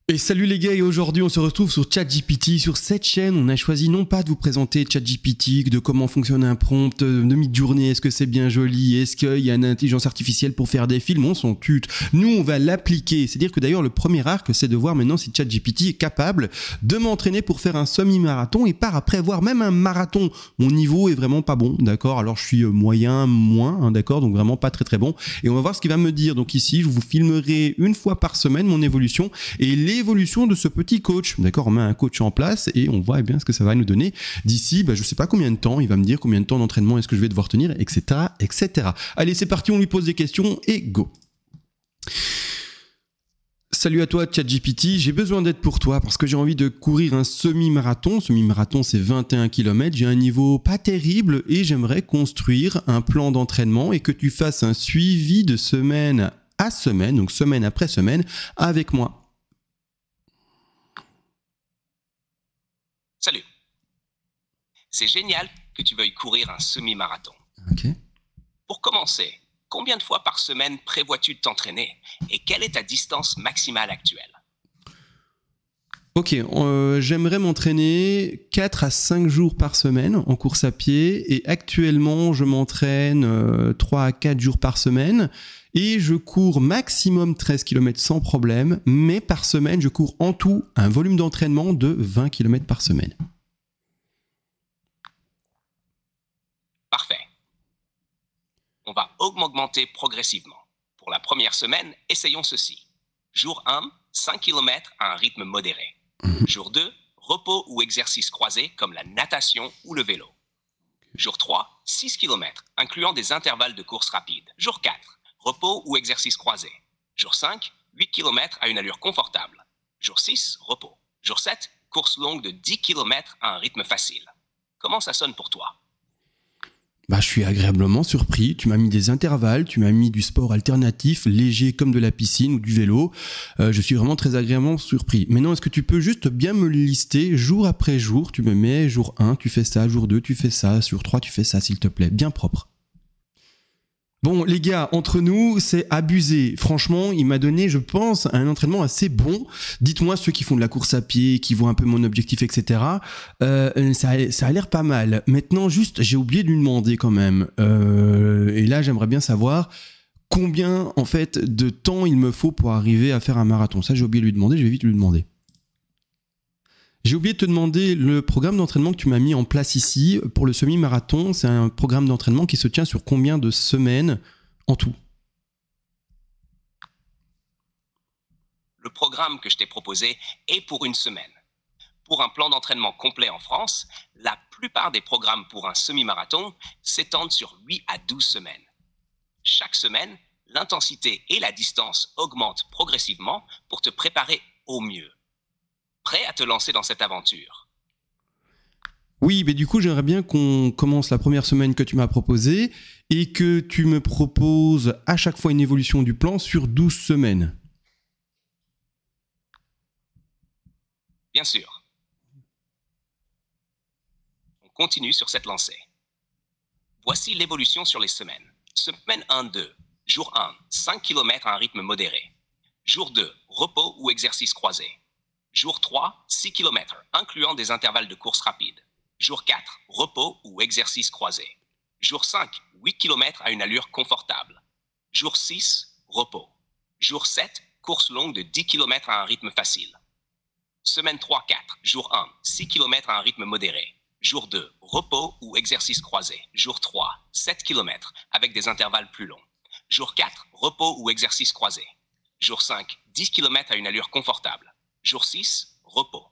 Et salut les gars, et aujourd'hui on se retrouve sur ChatGPT. Sur cette chaîne, on a choisi non pas de vous présenter ChatGPT, de comment fonctionne un prompt de mid-journée, est-ce que c'est bien joli, est-ce qu'il y a une intelligence artificielle pour faire des films, on s'en tute. Nous on va l'appliquer, c'est-à-dire que d'ailleurs le premier arc c'est de voir maintenant si ChatGPT est capable de m'entraîner pour faire un semi-marathon et par après voir même un marathon. Mon niveau est vraiment pas bon, d'accord, alors je suis moyen, moins, hein, d'accord, donc vraiment pas très bon. Et on va voir ce qu'il va me dire. Donc ici je vous filmerai une fois par semaine mon évolution et l'évolution de ce petit coach. D'accord, on met un coach en place et on voit bien ce que ça va nous donner d'ici, je sais pas combien de temps, il va me dire combien de temps d'entraînement est-ce que je vais devoir tenir, etc., etc. Allez, c'est parti, on lui pose des questions et go. Salut à toi ChatGPT, j'ai besoin d'aide pour toi parce que j'ai envie de courir un semi-marathon. Semi-marathon c'est 21 km, j'ai un niveau pas terrible et j'aimerais construire un plan d'entraînement et que tu fasses un suivi de semaine à semaine, donc semaine après semaine, avec moi. Salut. C'est génial que tu veuilles courir un semi-marathon. Ok. Pour commencer, combien de fois par semaine prévois-tu de t'entraîner et quelle est ta distance maximale actuelle? Ok, j'aimerais m'entraîner 4 à 5 jours par semaine en course à pied et actuellement je m'entraîne 3 à 4 jours par semaine et je cours maximum 13 km sans problème, mais par semaine je cours en tout un volume d'entraînement de 20 km par semaine. Parfait. On va augmenter progressivement. Pour la première semaine, essayons ceci. Jour 1, 5 km à un rythme modéré. Jour 2, repos ou exercice croisé comme la natation ou le vélo. Jour 3, 6 km, incluant des intervalles de course rapide. Jour 4, repos ou exercice croisé. Jour 5, 8 km à une allure confortable. Jour 6, repos. Jour 7, course longue de 10 km à un rythme facile. Comment ça sonne pour toi? Je suis agréablement surpris, tu m'as mis des intervalles, tu m'as mis du sport alternatif, léger comme de la piscine ou du vélo, je suis vraiment très agréablement surpris. Maintenant, est-ce que tu peux juste bien me le lister jour après jour, tu me mets jour 1, tu fais ça, jour 2, tu fais ça, jour 3, tu fais ça, s'il te plaît, bien propre. Bon les gars, entre nous, c'est abusé. Franchement, il m'a donné, je pense, un entraînement assez bon. Dites-moi ceux qui font de la course à pied, qui voient un peu mon objectif, etc. Ça a l'air pas mal. Maintenant, juste, j'ai oublié de lui demander quand même. Et là, j'aimerais bien savoir combien, en fait, de temps il me faut pour arriver à faire un marathon. Ça, j'ai oublié de lui demander, je vais vite lui demander. J'ai oublié de te demander le programme d'entraînement que tu m'as mis en place ici pour le semi-marathon. C'est un programme d'entraînement qui se tient sur combien de semaines en tout? Le programme que je t'ai proposé est pour une semaine. Pour un plan d'entraînement complet en France, la plupart des programmes pour un semi-marathon s'étendent sur 8 à 12 semaines. Chaque semaine, l'intensité et la distance augmentent progressivement pour te préparer au mieux. Prêt à te lancer dans cette aventure? Oui, mais du coup, j'aimerais bien qu'on commence la première semaine que tu m'as proposée et que tu me proposes à chaque fois une évolution du plan sur 12 semaines. Bien sûr. On continue sur cette lancée. Voici l'évolution sur les semaines. Semaine 1-2. Jour 1, 5 km à un rythme modéré. Jour 2, repos ou exercice croisé. Jour 3, 6 km, incluant des intervalles de course rapide. Jour 4, repos ou exercice croisé. Jour 5, 8 km à une allure confortable. Jour 6, repos. Jour 7, course longue de 10 km à un rythme facile. Semaine 3-4, jour 1, 6 km à un rythme modéré. Jour 2, repos ou exercice croisé. Jour 3, 7 km avec des intervalles plus longs. Jour 4, repos ou exercice croisé. Jour 5, 10 km à une allure confortable. Jour 6, repos.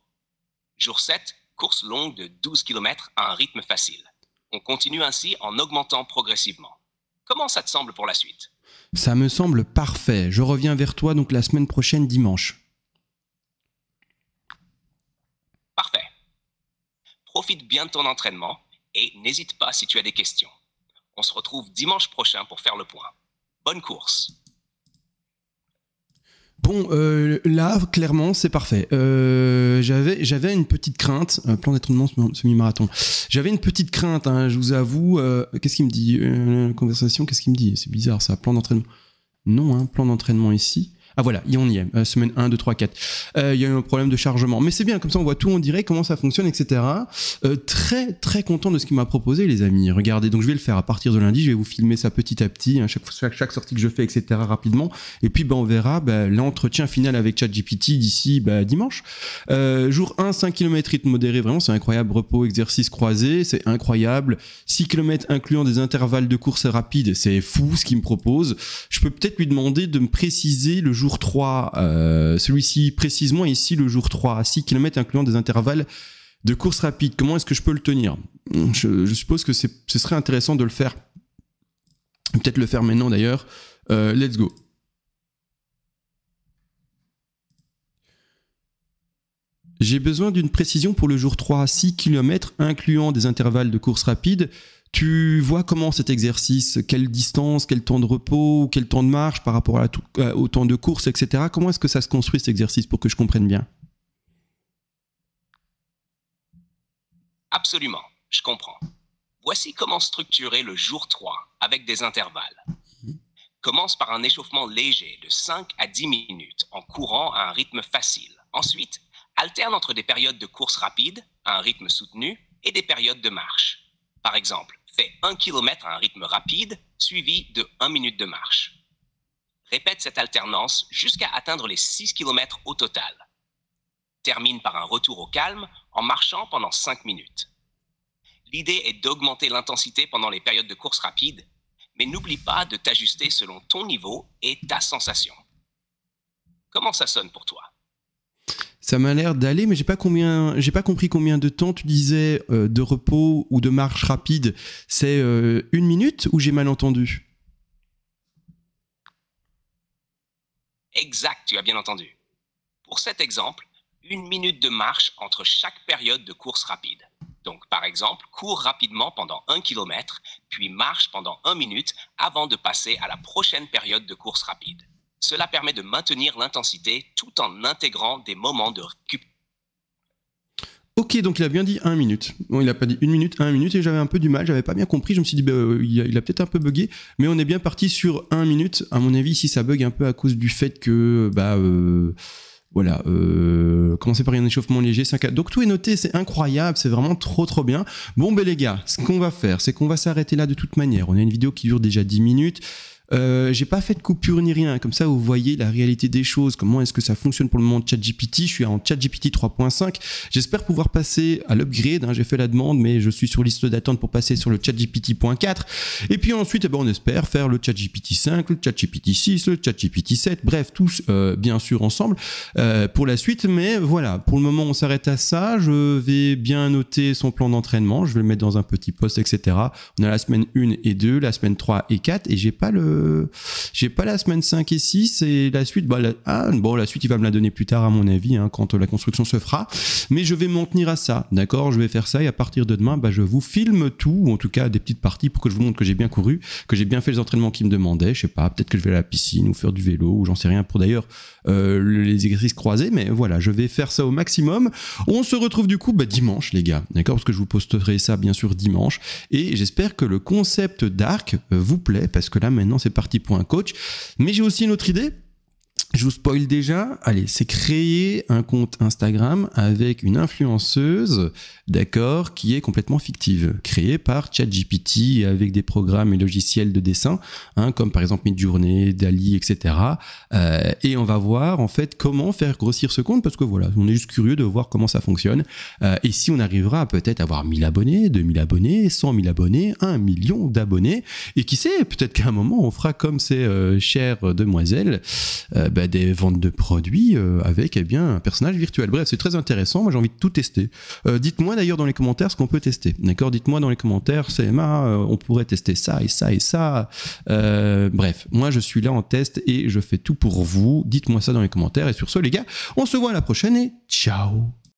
Jour 7, course longue de 12 km à un rythme facile. On continue ainsi en augmentant progressivement. Comment ça te semble pour la suite? Ça me semble parfait. Je reviens vers toi donc la semaine prochaine dimanche. Parfait. Profite bien de ton entraînement et n'hésite pas si tu as des questions. On se retrouve dimanche prochain pour faire le point. Bonne course. Bon, là, clairement, c'est parfait. J'avais une petite crainte, plan d'entraînement semi-marathon. J'avais une petite crainte, hein, je vous avoue. Qu'est-ce qu'il me dit conversation, qu'est-ce qu'il me dit? C'est bizarre ça, plan d'entraînement. Non, hein, plan d'entraînement ici. Ah voilà, on y est, semaine 1, 2, 3, 4. Il y a eu un problème de chargement. Mais c'est bien, comme ça on voit tout, on dirait comment ça fonctionne, etc. Très très content de ce qu'il m'a proposé, les amis. Regardez, donc je vais le faire à partir de lundi, je vais vous filmer ça petit à petit, hein, chaque sortie que je fais, etc. rapidement. Et puis on verra l'entretien final avec ChatGPT d'ici dimanche. Jour 1, 5 km rythme modéré, vraiment c'est incroyable, repos, exercice croisé, c'est incroyable. 6 km incluant des intervalles de course rapide, c'est fou ce qu'il me propose. Je peux peut-être lui demander de me préciser le jour 3, celui-ci précisément ici le jour 3, 6 km incluant des intervalles de course rapide. Comment est-ce que je peux le tenir? Je suppose que ce serait intéressant de le faire. Peut-être le faire maintenant d'ailleurs. Let's go. J'ai besoin d'une précision pour le jour 3, 6 km incluant des intervalles de course rapide. Tu vois comment cet exercice, quelle distance, quel temps de repos, quel temps de marche par rapport au temps de course, etc. Comment est-ce que ça se construit cet exercice pour que je comprenne bien? Absolument, je comprends. Voici comment structurer le jour 3 avec des intervalles. Commence par un échauffement léger de 5 à 10 minutes en courant à un rythme facile. Ensuite, alterne entre des périodes de course rapide à un rythme soutenu et des périodes de marche. Par exemple, fais 1 km à un rythme rapide suivi de 1 minute de marche. Répète cette alternance jusqu'à atteindre les 6 km au total. Termine par un retour au calme en marchant pendant 5 minutes. L'idée est d'augmenter l'intensité pendant les périodes de course rapide, mais n'oublie pas de t'ajuster selon ton niveau et ta sensation. Comment ça sonne pour toi? Ça m'a l'air d'aller, mais j'ai pas compris combien de temps tu disais de repos ou de marche rapide. C'est 1 minute ou j'ai mal entendu? Exact, tu as bien entendu. Pour cet exemple, 1 minute de marche entre chaque période de course rapide. Donc, par exemple, cours rapidement pendant 1 km, puis marche pendant 1 minute avant de passer à la prochaine période de course rapide. Cela permet de maintenir l'intensité tout en intégrant des moments de récupération. Ok, donc il a bien dit 1 minute. Bon, il a pas dit 1 minute, 1 minute, et j'avais un peu du mal, j'avais pas bien compris. Je me suis dit, il a peut-être un peu bugué, mais on est bien parti sur 1 minute. À mon avis, ici, ça bug un peu à cause du fait que, voilà, commencer par un échauffement léger, 5 à... Donc tout est noté, c'est incroyable, c'est vraiment trop bien. Bon, les gars, ce qu'on va faire, c'est qu'on va s'arrêter là de toute manière. On a une vidéo qui dure déjà 10 minutes. J'ai pas fait de coupure ni rien, comme ça vous voyez la réalité des choses, comment est-ce que ça fonctionne pour le moment de ChatGPT. Je suis en ChatGPT 3.5, j'espère pouvoir passer à l'upgrade, hein. J'ai fait la demande mais je suis sur liste d'attente pour passer sur le ChatGPT.4 et puis ensuite on espère faire le ChatGPT 5, le ChatGPT 6, le ChatGPT 7, bref tous bien sûr ensemble pour la suite. Mais voilà, pour le moment on s'arrête à ça. Je vais bien noter son plan d'entraînement, je vais le mettre dans un petit post, etc. On a la semaine 1 et 2, la semaine 3 et 4 et j'ai pas la semaine 5 et 6 et la suite, la suite il va me la donner plus tard à mon avis, hein, quand la construction se fera, mais je vais m'en tenir à ça, d'accord? Je vais faire ça et à partir de demain, je vous filme tout, ou en tout cas des petites parties pour que je vous montre que j'ai bien couru, que j'ai bien fait les entraînements qui me demandaient, je sais pas, peut-être que je vais à la piscine ou faire du vélo ou j'en sais rien pour d'ailleurs les exercices croisés, mais voilà, je vais faire ça au maximum. On se retrouve du coup dimanche les gars, d'accord? Parce que je vous posterai ça bien sûr dimanche et j'espère que le concept d'arc vous plaît parce que là maintenant c'est parti pour un coach. Mais j'ai aussi une autre idée. Je vous spoil déjà, allez, c'est créer un compte Instagram avec une influenceuse, d'accord, qui est complètement fictive, créée par ChatGPT avec des programmes et logiciels de dessin, hein, comme par exemple Midjourney, Dali, etc. Et on va voir en fait comment faire grossir ce compte, parce que voilà, on est juste curieux de voir comment ça fonctionne, et si on arrivera à peut-être avoir 1000 abonnés, 2000 abonnés, 100 000 abonnés, 1 million d'abonnés, et qui sait, peut-être qu'à un moment on fera comme ces chères demoiselles, des ventes de produits avec un personnage virtuel. Bref, c'est très intéressant, moi j'ai envie de tout tester. Dites-moi d'ailleurs dans les commentaires ce qu'on peut tester, d'accord? Dites-moi dans les commentaires, CMA, on pourrait tester ça et ça et ça. Bref, moi je suis là en test et je fais tout pour vous. Dites-moi ça dans les commentaires et sur ce les gars, on se voit à la prochaine et ciao!